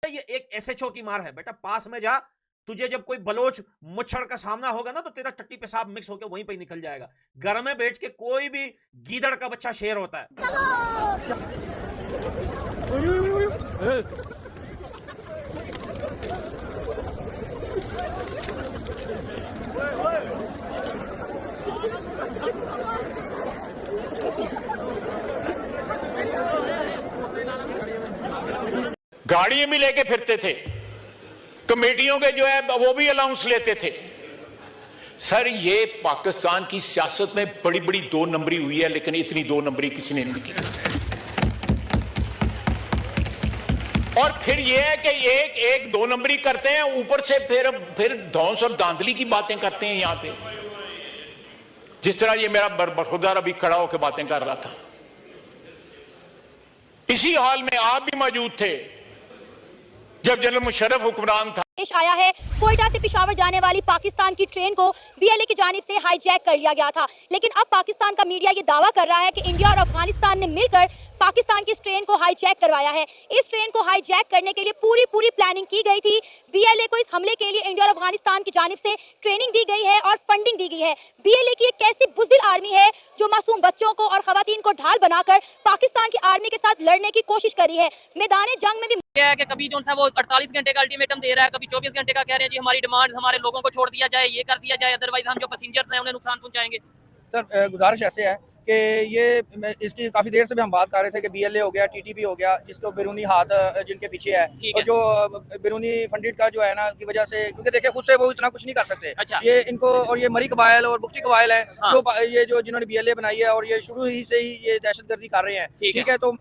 ये एक एसएचओ की मार है बेटा, पास में जा, तुझे जब कोई बलोच मुच्छड़ का सामना होगा ना तो तेरा टट्टी पेशाब मिक्स होकर वहीं पे निकल जाएगा। घर में बैठ के कोई भी गीदड़ का बच्चा शेर होता है। गाड़ियां भी लेके फिरते थे, कमेटियों के जो है वो भी अलाउंस लेते थे। सर ये पाकिस्तान की सियासत में बड़ी बड़ी दो नंबरी हुई है, लेकिन इतनी दो नंबरी किसी ने नहीं की। और फिर ये है कि एक दो नंबरी करते हैं, ऊपर से फिर धौंस और धांधली की बातें करते हैं यहां पे, जिस तरह ये मेरा बरखुरदार अभी खड़ा होकर बातें कर रहा था। इसी हाल में आप भी मौजूद थे जब जनरल मुशर्रफ हुक्मरान था। आया है कोयटा से पेशावर जाने वाली पाकिस्तान की ट्रेन को बीएलए की जानिब से हाईजैक कर लिया गया था, लेकिन अब पाकिस्तान का मीडिया ये दावा कर रहा है कि इंडिया और अफगानिस्तान ने मिलकर पाकिस्तान की इस ट्रेन को हाईजैक करवाया है। इस ट्रेन को हाईजैक करने के लिए पूरी प्लानिंग की गई थी। बीएलए को इस हमले के लिए इंडिया और अफगानिस्तान की जानिब से ट्रेनिंग दी गई है और फंडिंग दी गई है। बीएलए की एक कैसी बुज़दिल आर्मी है जो मासूम बच्चों को और खवातीन को ढाल बनाकर पाकिस्तान की आर्मी के साथ लड़ने की कोशिश करी है। मैदान जंग में भी है कि कभी जो सा वो 48 घंटे का अल्टीमेटम दे रहा है, कभी 24 घंटे का कह रहे हैं जी हमारी डिमांड, हमारे लोगों को छोड़ दिया जाए, ये कर दिया जाए, अदरवाइज हम जो पैसेंजर हैं उन्हें नुकसान पहुंचाएंगे। सर गुजारिश ऐसे है कि ये इसकी काफ़ी देर से भी हम बात कर रहे थे कि बीएलए हो गया, टीटीपी हो गया, जिसको बैरूनी हाथ जिनके पीछे है, और जो बैरूनी फंडिड का जो है ना की वजह से, क्योंकि देखिए खुद से वो इतना कुछ नहीं कर सकते। अच्छा। ये इनको और ये मरी कबाइल और बुख्ती कबाइल है। हाँ। जो जिन्होंने बीएलए बनाई है और ये शुरू ही से ही ये दहशतगर्दी कर रहे हैं। ठीक है, तो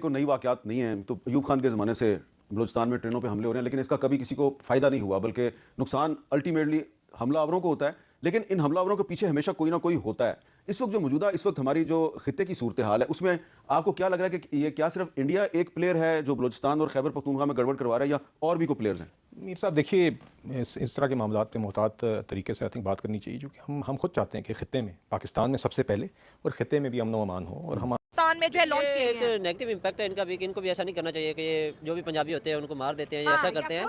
को नई वाकयात नहीं है। तो अयूब खान के ज़माने से बलूचिस्तान में ट्रेनों पे हमले हो रहे हैं, लेकिन इसका कभी किसी को फ़ायदा नहीं हुआ, बल्कि नुकसान अल्टीमेटली हमलावरों को होता है। लेकिन इन हमलावरों के पीछे हमेशा कोई ना कोई होता है। इस वक्त जो मौजूदा इस वक्त हमारी जो खित्ते की सूरत हाल है, उसमें आपको क्या लग रहा है कि ये क्या सिर्फ इंडिया एक प्लेयर है जो बलूचिस्तान और खैबर पख्तूनख्वा में गड़बड़ करवा रहा है, या और भी कोई प्लेयर्स हैं? मीर साहब देखिए, इस तरह के मामलात पे मोहतात तरीके से आई थिंक बात करनी चाहिए, क्योंकि हम खुद चाहते हैं कि खित्ते में, पाकिस्तान में सबसे पहले, और खित्ते में भी अमन व अमान हो। और हम में जो है लॉन्च किए हैं, नेगेटिव इम्पैक्ट है इनका भी, इनको भी ऐसा नहीं करना चाहिए कि ये जो भी पंजाबी होते हैं उनको मार देते हैं या ऐसा करते हैं,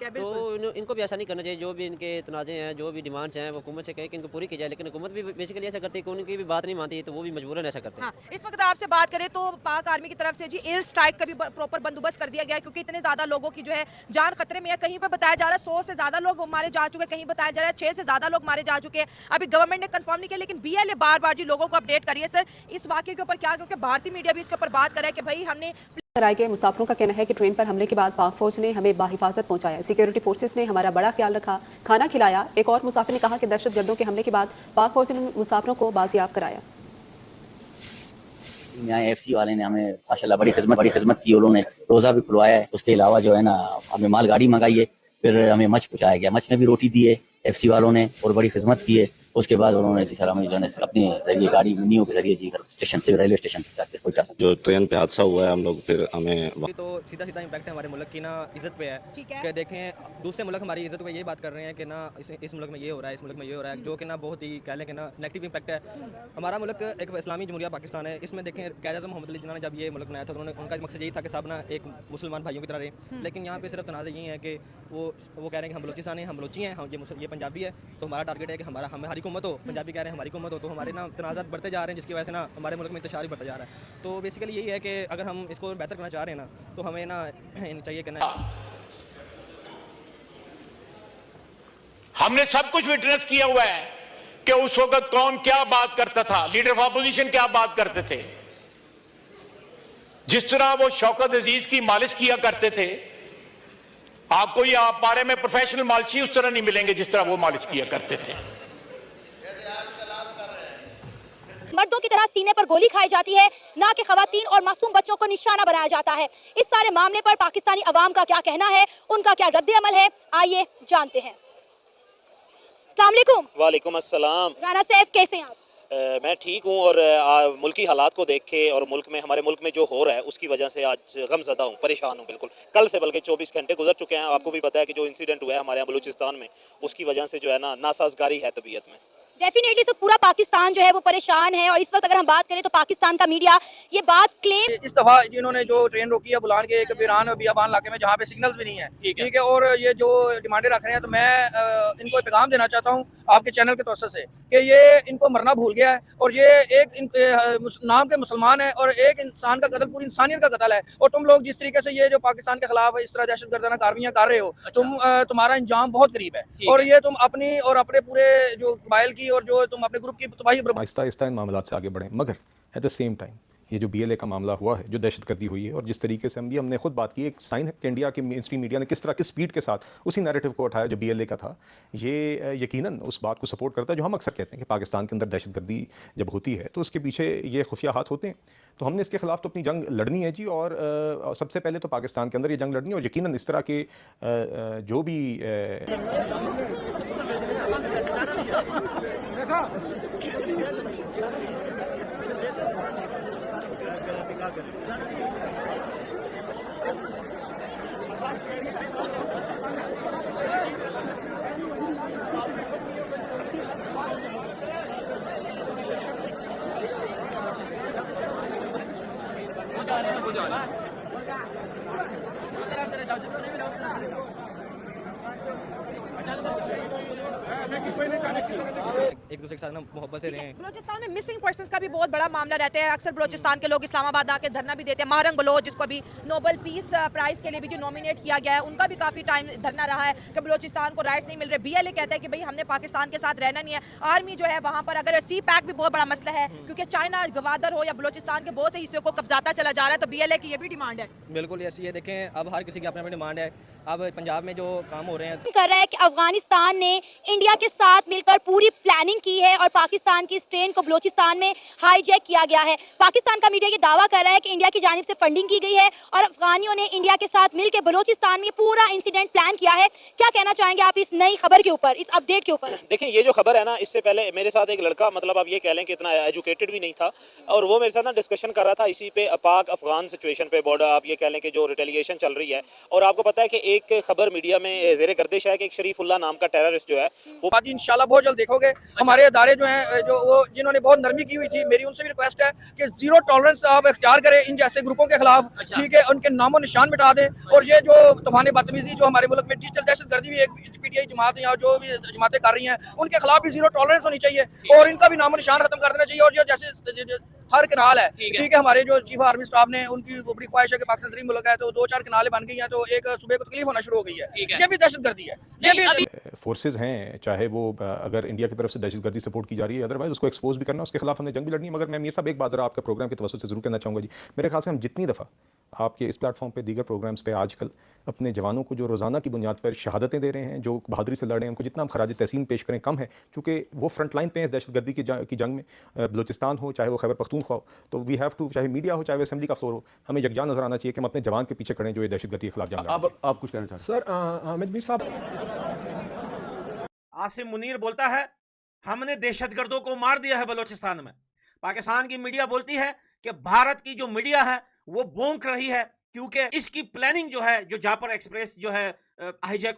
तो इनको भी ऐसा नहीं करना चाहिए। जो भी इनके तनाज़े हैं, जो भी डिमांड्स हैं, वो हुकूमत से कहे कि इनको पूरी की जाए, लेकिन हुकूमत भी बेसिकली ऐसा करती है कि उनकी भी बात नहीं मानती, तो वो भी मजबूरन ऐसा करते हैं। इस वक्त आपसे बात करें तो पाक आर्मी की तरफ से जी एयर स्ट्राइक का भी प्रॉपर बंदोबस्त कर दिया गया है, क्योंकि इतने ज्यादा लोगों की जो है जान खतरे में है। कहीं पर बताया जा रहा है 100 से ज्यादा लोग मारे जा चुके हैं, कहीं बताया जा रहा है 6 से ज्यादा लोग मारे जा चुके हैं। अभी गवर्नमेंट ने कंफर्म नहीं किया, लेकिन बीएलए बार-बार जी लोगों को अपडेट करिए सर इस वाकये के ऊपर। क्या, क्योंकि भारतीय मीडिया भी इसके ऊपर बात कर रहा है कि भाई हमने कराए गए मुसाफिरों का कहना है कि ट्रेन पर हमले के बाद पाक फौज ने हमें बाहिफाजत पहुंचाया, सिक्योरिटी फोर्सेस ने हमारा बड़ा ख्याल रखा, खाना खिलाया। एक और मुसाफिर ने कहा कि दहशतगर्दों के हमले के बाद पाक फौज ने मुसाफिरों को बाजियाब कराया। यहाँ एफसी वाले ने हमें माशाल्लाह बड़ी खिदमत की, उन्होंने रोज़ा भी खुलवाया है। उसके अलावा जो है ना हमें मालगाड़ी मंगाई है, फिर हमें मच पहुँचाया गया, मच में भी रोटी दी है एफसी वालों ने और बड़ी खिदमत की है। उसके बाद उन्होंने सर हमें जो है अपने जरिए गाड़ी मिनियों के जरिए जी स्टेशन से रेलवे स्टेशन तक पहुंचा सकते। जो ट्रेन पे हादसा हुआ है हम लोग फिर हमें तो सीधा इम्पैक्ट है हमारे मुल्क की ना इज्जत पे है कि देखें दूसरे मुल्क हमारी इज्जत पे ये बात कर रहे हैं कि ना इस मुल्क में ये हो रहा है, इस मुल्क में ये हो रहा है, जो कि ना बहुत ही कह लें कि ना नेगेटिव इम्पैक्ट है। हमारा मुल्क एक इस्लामी जमहूरिया पाकिस्तान है। इसमें देखें क़ायद-ए-आज़म मोहम्मद अली जिन्ना ने जब ये मुल्क बनाया था, उन्होंने उनका मकसद यही था कि सब ना एक मुसलमान भाइयों की तरह रहे। लेकिन यहाँ पे सिर्फ तनाज़ा यही है कि वो कह रहे हैं कि हम बलोचिस्तानी हैं, हम बलोची हैं, ये पंजाबी है, तो हमारा टारगेट है कि हमारी हुकूमत हो। पंजाबी कह रहे हैं हमारी हुकूमत हो, तो हमारे ना तनाज़ात बढ़ते जा रहे हैं, जिसकी वजह से ना हमारे मुल्क में इंतशार बढ़ता जा रहा है। तो बेसिकली यही है कि अगर हम इसको बेहतर करना चाह रहे हैं ना, तो हमें ना चाहिए कि ना हमने सब कुछ विटनेस किया हुआ है कि उस वक्त कौन क्या बात करता था, लीडर ऑफ अपोजिशन क्या बात करते थे, जिस तरह वो शौकत अजीज की मालिश किया करते थे। आपको ये आप बारे में प्रोफेशनल मालिशी उस तरह नहीं मिलेंगे जिस तरह वो मालिश किया करते थे। मर्दों की तरह सीने पर गोली खाई जाती है, ना कि खवातीन और मासूम बच्चों को निशाना बनाया जाता है। इस सारे मामले पर पाकिस्तानी अवाम का क्या कहना है, उनका क्या रद्द अमल है, आइए जानते हैं। अस्सलाम वालेकुम। वालेकुम अस्सलाम। राना सैफ कैसे हैं आप? मैं ठीक हूँ और मुल्की हालात को देख के और हमारे मुल्क में जो हो रहा है उसकी वजह से आज गमज़दा हूँ, परेशान हूँ बिल्कुल। कल से बल्कि 24 घंटे गुजर चुके हैं। आपको भी पता है कि जो इंसिडेंट हुआ है हमारे यहाँ बलूचिस्तान में, उसकी वजह से जो है ना नासाजगारी है तबीयत में। डेफिनेटली सो पूरा पाकिस्तान जो है वो परेशान है, और इस वक्त अगर हम बात करें तो पाकिस्तान का मीडिया ये बात क्लेम इस दफा जिन्होंने जो ट्रेन रोकी है बुलान के एक वीरान बियाबान इलाके में जहाँ पे सिग्नल्स भी नहीं है, ठीक है, और ये जो डिमांडें रख रहे हैं, तो मैं इनको पैगाम देना चाहता हूँ आपके चैनल के तवज्जो से कि ये इनको मरना भूल गया है, और ये एक नाम के मुसलमान है और एक इंसान का कत्ल पूरी इंसानियत का कत्ल है, और तुम लोग जिस तरीके से ये जो पाकिस्तान के खिलाफ इस तरह दहशतगर्दाना कार्रवाइयां कर रहे हो, तुम्हारा अंजाम बहुत करीब है, और ये तुम अपनी और अपने पूरे जो कबाइल की और जो तुम अपने ग्रुप की तबाही आहिस्ता आहिस्ता इन मामलों से आगे बढ़ें, मगर एट द सेम टाइम ये जो BLA का मामला हुआ है, जो दहशतगर्दी हुई है, और जिस तरीके से हमने खुद बात की, एक साइन है कि इंडिया के मेन स्ट्रीम मीडिया ने किस तरह की स्पीड के साथ उसी नैरेटिव को उठाया जो BLA का था, ये यकीनन उस बात को सपोर्ट करता है जो हम अक्सर कहते हैं कि पाकिस्तान के अंदर दहशतगर्दी जब होती है तो उसके पीछे ये खुफिया हाथ होते हैं। तो हमने इसके खिलाफ तो अपनी जंग लड़नी है जी, और सबसे पहले तो पाकिस्तान के अंदर ये जंग लड़नी है, और यकीनन इस तरह के जो भी एक दूसरे के साथ ना मोहब्बत से रहें। बलोचिस्तान में मिसिंग पर्सन्स का भी बहुत बड़ा मामला रहता है। अक्सर बलोचिस्तान के लोग इस्लामाबाद आके धरना भी देते हैं। महरंग बलोच, जिसको अभी नोबेल पीस प्राइज के लिए भी जो नॉमिनेट किया गया है, उनका भी काफ़ी टाइम धरना रहा है कि बलोचिस्तान को राइट्स नहीं मिल रहे। BLA कहता है कि भाई हमने पाकिस्तान के साथ रहना नहीं है। आर्मी जो है वहाँ पर, अगर CPAC भी बहुत बड़ा मसला है, क्योंकि चाइना गवादर हो या बलोचिस्तान के बहुत से हिस्सों को कब्जाता चला जा रहा है, तो BLA की ये भी डिमांड है। बिल्कुल ऐसी है, देखें अब हर किसी की अपनी अपनी डिमांड है। अब पंजाब में जो काम हो रहे हैं कर रहा है कि अफगानिस्तान ने इंडिया के साथ मिलकर पूरी प्लानिंग की है और पाकिस्तान की इस ट्रेन को बलोचिस्तान में हाईजैक किया गया है। पाकिस्तान का मीडिया ये दावा कर रहा है कि इंडिया की जानिब से फंडिंग की गई है और अफगानियों ने इंडिया के साथ मिलकर बलोचिस्तान में पूरा इंसिडेंट प्लान किया है। क्या कहना चाहेंगे आप इस नई खबर के ऊपर, इस अपडेट के ऊपर? देखें, ये जो खबर है ना, इससे पहले मेरे साथ एक लड़का, मतलब आप ये कह लें कि इतना एजुकेटेड भी नहीं था, और वो मेरे साथ ना डिस्कशन कर रहा था इसी पे, पाक अफगान सिचुएशन पे, बॉर्डर, आप ये कह लें कि जो रिटेलिएशन चल रही है। और आपको पता है कि एक खबर मीडिया में ज़ेरे गर्दिश है कि एक शरीफुल्लाह नाम का टेररिस्ट जो है वो इंशाल्लाह बहुत जल्द देखोगे। हमारे अदारे जो हैं, जो वो जिन्होंने बहुत नरमी की हुई थी, मेरी उनसे भी रिक्वेस्ट है कि जीरो टॉलरेंस आप इख्तियार करें इन जैसे ग्रुपों के खिलाफ, ठीक है, उनके नामो निशान मिटा दें। और ये जो तूफान बदतमीजी जो हमारे मुल्क में डिजिटल दहशतगर्दी भी एक PTI जमात या जो भी जमातें कर रही हैं, उनके खिलाफ भी जीरो टॉलरेंस होनी चाहिए और इनका भी नामो निशान खत्म कर देना चाहिए। और जो जैसे हर कनाल है, ठीक है, हमारे जो चीफ आर्मी स्टाफ ने, उनकी बड़ी ख्वाहिश है कि पाकिस्तान तरीन मुल्क है, तो 2-4 कनालें बन गई हैं, तो एक सुबह को तकलीफ होना शुरू हो गई है। ये भी दहशतगर्दी है। ये भी फोर्सेज हैं, चाहे वो अगर इंडिया की तरफ से दहशतगर्दी सपोर्ट की जा रही है, अदरवाइज उसको एक्सपोज भी करना, उसके खिलाफ हमने जंग भी लड़नी है। मगर मैं मीर साहब एक बात जरा आपके प्रोग्राम के तवज्जो से जरूर कहना चाहूँगा जी, मेरे ख्याल से हम जितनी दफ़ा आपके इस प्लेटफॉर्म पे, दीगर प्रोग्राम्स पे आजकल अपने जवानों को जो रोज़ाना की बुनियाद पर शहादतें दे रहे हैं, जो बहादुरी से लड़ रहे हैं, उनको जितना हम खराज तहसीन पेश करें कम है, क्योंकि वो फ्रंट लाइन पे हैं इस दहशतगर्दी की जंग में। बलूचिस्तान हो, चाहे वो खैबर पख्तूनख्वा हो, तो वी हैव टू, चाहे मीडिया हो, चाहे वो असेंबली का फ्लोर हो, हमें यकजा नजर आना चाहिए कि हम अपने जवान के पीछे खड़े जो ये दहशतगर्दी के खिलाफ जंग। आप कुछ कहना चाहते हैं? सर हामिद मीर साहब, आसिम मुनीर बोलता है हमने दहशतगर्दों को मार दिया है बलूचिस्तान में। पाकिस्तान की मीडिया बोलती है कि भारत की जो मीडिया है वो भौंक रही है, क्योंकि इसकी प्लानिंग जो है, जो जापर एक्सप्रेस जो है हाईजैक